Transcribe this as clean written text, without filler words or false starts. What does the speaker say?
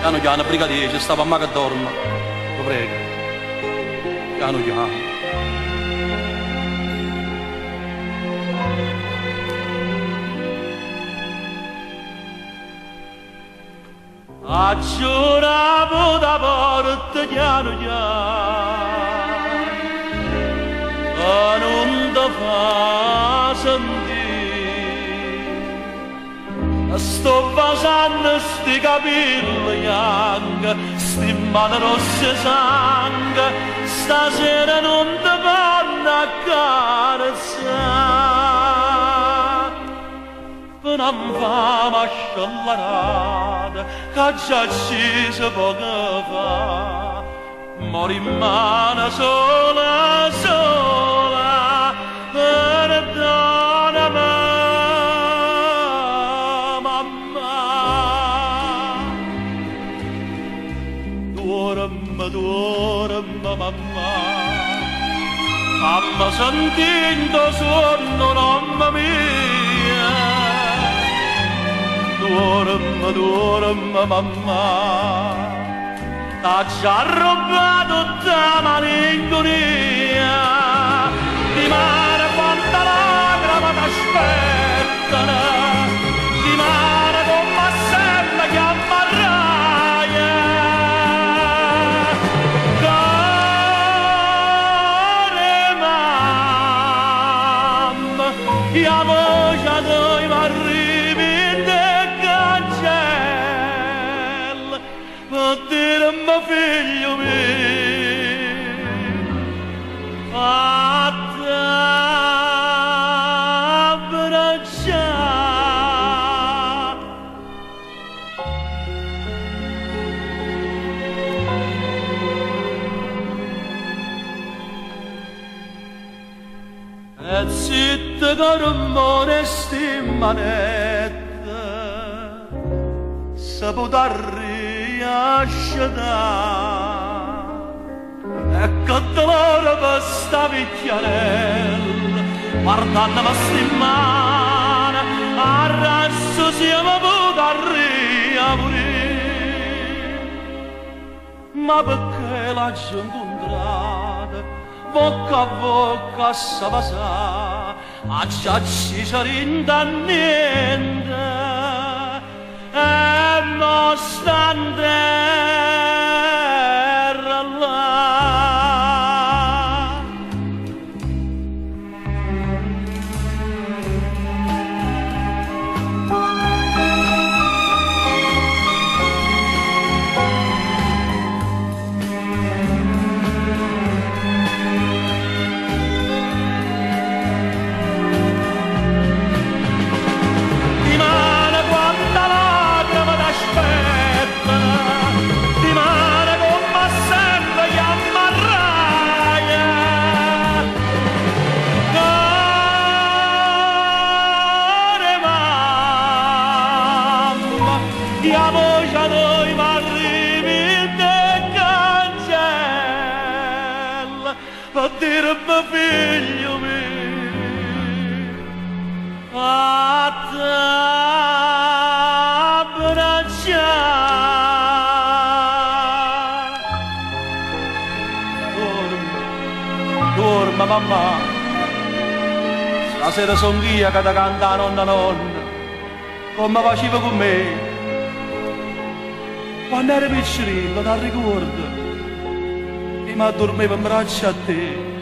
Piano piano, brigadiere, ci stava a me che dorme. Lo prego. Piano piano. A giuravo da porta piano piano e non ti fa sentire. Sto basando sti capelli bianchi, sti mani rosse sangue, stasera non ti vanno a carezzare. Non fa mascellarata che già accesa poco fa, ma rimane sola, sola, perdonami mamma. Dormi mamma, mamma sentendo sonno mamma mia. Dormi mamma, t'ha già rubato tutta malinconia, di mare quanta lacrima t'aspettano, di mare come sempre che ammarraia. Care mamma, io voce dove m'arrivi per dire mio figlio mio, fatta abbracciare. E zitta che rumore sti manette, se potrà asciuga e che dolore per sta vecchiarella guardandomi sti mani arrasso siamo potuti morire. Ma perché la gente incontrata bocca a bocca sa passare a giacci c'arinda niente e non sta in terra là. Io voce a noi m'arrivi te cancella per dire mio figlio mio fatta abbracciare. Dorma mamma, stasera son io che ti canta nonna come faceva con me. Quando ero piccolino, ti ricordo, e mi addormevo in braccio a te.